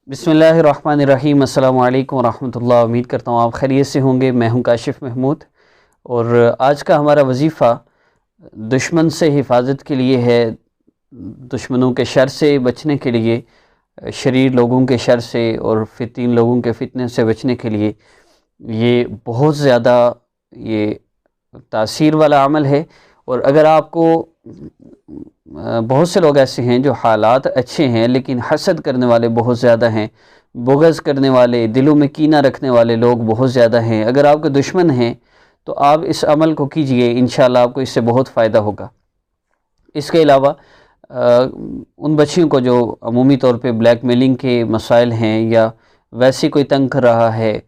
बिस्मिल्लाहिर्रहमानिर्रहीम। अस्सलामु अलैकुम वरहमतुल्लाह। उम्मीद करता हूँ आप खैरियत से होंगे। मैं हूँ काशिफ़ महमूद और आज का हमारा वजीफ़ा दुश्मन से हिफाजत के लिए है, दुश्मनों के शर से बचने के लिए, शरीर लोगों के शर से और फितीन लोगों के फितने से बचने के लिए। ये बहुत ज़्यादा ये तासीर वाला अमल है। और अगर आपको बहुत से लोग ऐसे हैं जो हालात अच्छे हैं लेकिन हसद करने वाले बहुत ज़्यादा हैं, बुग़्ज़ करने वाले, दिलों में कीना रखने वाले लोग बहुत ज़्यादा हैं। अगर आपके दुश्मन हैं तो आप इस अमल को कीजिए, इंशाअल्लाह आपको इससे बहुत फ़ायदा होगा। इसके अलावा उन बच्चियों को जो अमूमी तौर पे ब्लैकमेलिंग के मसाइल हैं या वैसे कोई तंग कर रहा है,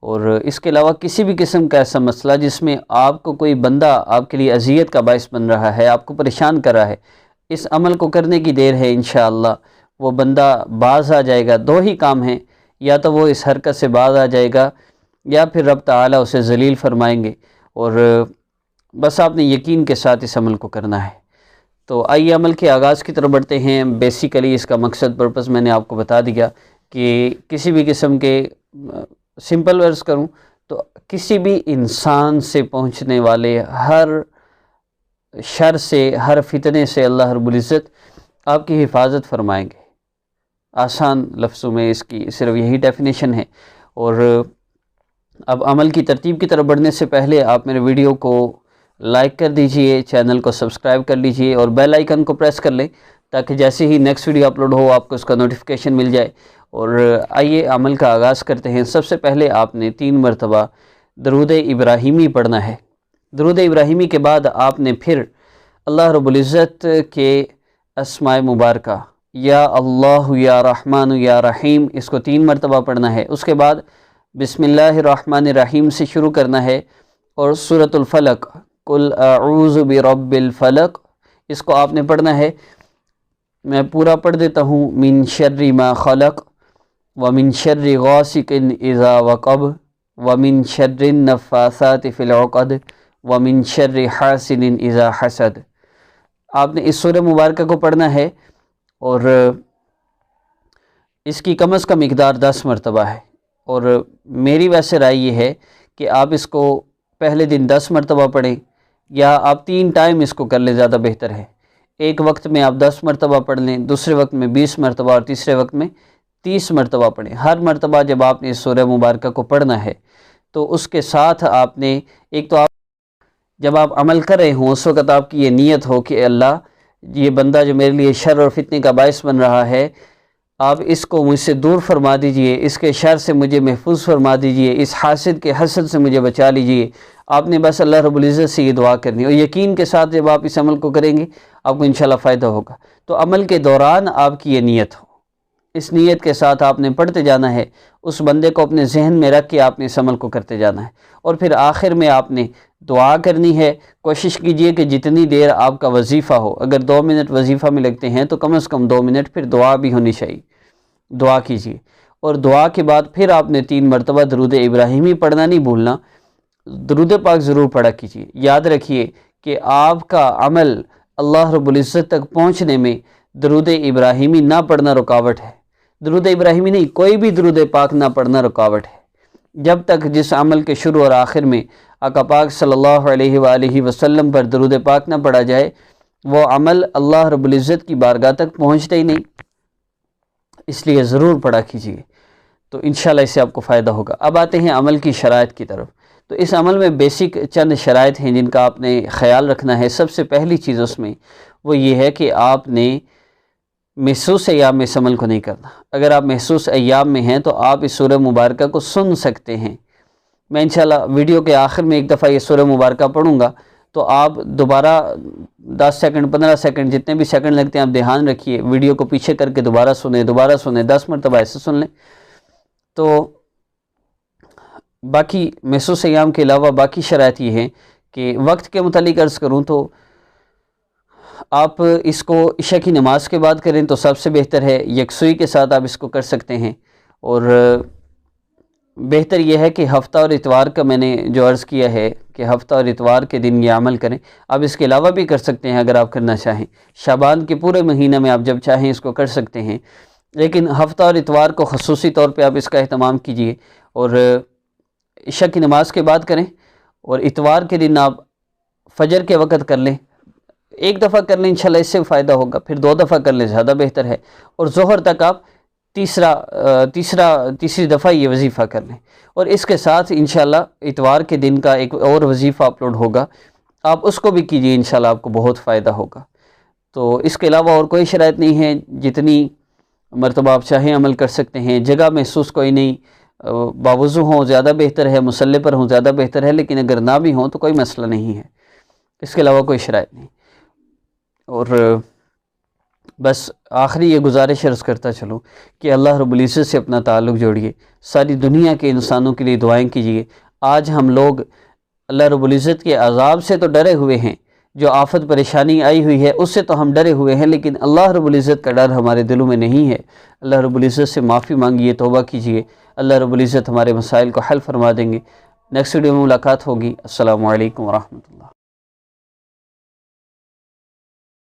और इसके अलावा किसी भी किस्म का ऐसा मसला जिसमें आपको कोई बंदा आपके लिए अज़ियत का बायस बन रहा है, आपको परेशान कर रहा है, इस अमल को करने की देर है। इंशाअल्लाह वो बंदा बाज आ जाएगा। दो ही काम हैं, या तो वो इस हरकत से बाज आ जाएगा या फिर रब ताला उसे ज़लील फरमाएंगे। और बस आपने यकीन के साथ इस अमल को करना है। तो आइए अमल के आगाज़ की तरफ बढ़ते हैं। बेसिकली इसका मकसद पर्पज़ मैंने आपको बता दिया कि किसी भी किस्म के, सिंपल वर्ड्स करूं तो किसी भी इंसान से पहुंचने वाले हर शर से, हर फितने से अल्लाह रब्बुल इज़्ज़त आपकी हिफाजत फरमाएंगे। आसान लफ्ज़ों में इसकी सिर्फ यही डेफिनेशन है। और अब अमल की तरतीब की तरफ बढ़ने से पहले आप मेरे वीडियो को लाइक कर दीजिए, चैनल को सब्सक्राइब कर लीजिए और बेल आइकन को प्रेस कर लें ताकि जैसे ही नेक्स्ट वीडियो अपलोड हो आपको उसका नोटिफिकेशन मिल जाए। और आइए अमल का आगाज़ करते हैं। सबसे पहले आपने 3 मरतबा दरूद इब्राहिमी पढ़ना है। दरूद इब्राहिमी के बाद आपने फिर अल्लाह रब्बुल इज़्ज़त के अस्माए मुबारका या अल्लाह या रहमान या रहीम, इसको 3 मरतबा पढ़ना है। उसके बाद बिस्मिल्लाहिर्रहमानिर्रहीम से शुरू करना है और सूरतुल फलक, कुल अऊज़ु बिरब्बिल फलक, इसको आपने पढ़ना है। मैं पूरा पढ़ देता हूँ। मिन शर्रि मा खलक व मिन शर्रि गासिकिन इज़ा वक़ब व मिन शर्रि नफ़्फ़ासाति फ़िल उक़द व मिन शर्रि हासिदिन इज़ा हसद। आपने इस सूरह मुबारक को पढ़ना है और इसकी कम अज़ कम मिक़दार 10 मरतबा है। और मेरी वैसे राय ये है कि आप इसको पहले दिन 10 मरतबा पढ़ें या आप 3 टाइम इसको कर लें, ज़्यादा बेहतर है। एक वक्त में आप 10 मरतबा पढ़ लें, दूसरे वक्त में 20 मरतबा और तीसरे वक्त में 30 मरतबा पढ़ें। हर मरतबा जब आपने इस सूरह मुबारक को पढ़ना है तो उसके साथ आपने, एक तो आप जब आप अमल कर रहे हों उस वक़्त आपकी ये नीयत हो कि अल्लाह, ये बंदा जो मेरे लिए शर और फितने का बायस बन रहा है, आप इसको मुझसे दूर फरमा दीजिए, इसके शर से मुझे महफूज फरमा दीजिए, इस हासिद के हसद से मुझे बचा लीजिए। आपने बस अल्लाह रब्बुल इज़्ज़त से ये दुआ करनी है और यकीन के साथ जब आप इस अमल को करेंगे आपको इंशाअल्लाह फ़ायदा होगा। तो अमल के दौरान आपकी ये नीयत हो, इस नीयत के साथ आपने पढ़ते जाना है। उस बंदे को अपने जहन में रख के आपने इस अमल को करते जाना है। और फिर आखिर में आपने दुआ करनी है। कोशिश कीजिए कि जितनी देर आपका वजीफ़ा हो, अगर 2 मिनट वजीफ़ा में लगते हैं तो कम से कम 2 मिनट फिर दुआ भी होनी चाहिए। दुआ कीजिए और दुआ के बाद फिर आपने 3 मरतबा दरूद इब्राहिमी पढ़ना नहीं भूलना। दरूद पाक ज़रूर पढ़ा कीजिए। याद रखिए कि आपका अमल अल्लाह रब्बुल इज़्ज़त तक पहुँचने में दरूद इब्राहिमी ना पढ़ना रुकावट है। दरूद इब्राहिमी नहीं, कोई भी दरूद पाक ना पढ़ना रुकावट है। जब तक जिस अमल के शुरू और आखिर में आका पाक सल्लल्लाहु अलैहि वसल्लम पर दरूद पाक ना पढ़ा जाए, वो अमल अल्लाह रब्बुल इज़्ज़त की बारगाह तक पहुँचता ही नहीं। इसलिए ज़रूर पढ़ा कीजिए, तो इंशाअल्लाह इससे आपको फ़ायदा होगा। अब आते हैं अमल की शराइत की तरफ। तो इस अमल में बेसिक चंद शराइत हैं जिनका आपने ख़याल रखना है। सबसे पहली चीज़ उसमें वो ये है कि आपने महसूस अय्याम में इस अमल को नहीं करना। अगर आप महसूस अय्याम में हैं तो आप इस सूरह मुबारक को सुन सकते हैं। मैं इंशाअल्लाह वीडियो के आखिर में एक दफ़ा ये सूरह मुबारक पढ़ूँगा तो आप दोबारा 10 सेकंड 15 सेकंड जितने भी सेकंड लगते हैं आप ध्यान रखिए, वीडियो को पीछे करके दोबारा सुने 10 मरतबा ऐसे सुन लें। तो बाकी महसूस अय्याम के अलावा बाकी शराइत ये हैं कि वक्त के मुतालिक अर्ज़ करूँ तो आप इसको इशा की नमाज़ के बाद करें तो सबसे बेहतर है। यकसुई के साथ आप इसको कर सकते हैं। और बेहतर यह है कि हफ़्ता और इतवार का मैंने जो अर्ज़ किया है कि हफ़्ता और इतवार के दिन ये अमल करें। आप इसके अलावा भी कर सकते हैं अगर आप करना चाहें। शाबान के पूरे महीने में आप जब चाहें इसको कर सकते हैं। لیکن ہفتہ اور اتوار کو خصوصی طور پہ آپ اس کا اہتمام کیجئے، اور عشاء کی نماز کے بعد کریں، اور اتوار کے دن آپ فجر کے وقت کر لیں، ایک دفعہ کر لیں انشاءاللہ اس سے فائدہ ہوگا، پھر 2 دفعہ کر لیں زیادہ بہتر ہے، اور ظہر تک آپ تیسری دفعہ یہ وظیفہ کر لیں، اور اس کے ساتھ انشاءاللہ اتوار کے دن کا ایک اور وظیفہ اپلوڈ ہوگا، آپ اس کو بھی کیجئے، انشاءاللہ آپ کو بہت فائدہ ہوگا۔ تو اس کے علاوہ اور کوئی شرائط نہیں ہے، جتنی مرتبہ آپ چاہیں عمل کر سکتے ہیں، جگہ محسوس کوئی نہیں، باوضو ہوں زیادہ بہتر ہے، مصلی پر ہوں زیادہ بہتر ہے، لیکن اگر نہ بھی ہوں تو کوئی مسئلہ نہیں ہے، اس کے علاوہ کوئی شرائط نہیں۔ اور بس آخری یہ گزارش عرض کرتا چلوں کہ اللہ رب العزت سے اپنا تعلق جوڑیے، ساری دنیا کے انسانوں کے لیے دعائیں کیجیے۔ آج ہم لوگ اللہ رب العزت کے عذاب سے تو ڈرے ہوئے ہیں، جو آفت پریشانی آئی ہوئی ہے اس سے تو ہم ڈرے ہوئے ہیں، لیکن اللہ رب العزت کا ڈر ہمارے دلوں میں نہیں ہے۔ اللہ رب العزت سے معافی مانگیے، توبہ کیجیے، اللہ رب العزت ہمارے مسائل کو حل فرما دیں گے۔ نیکسٹ ویڈیو میں ملاقات ہوگی۔ السلام علیکم ورحمۃ اللہ۔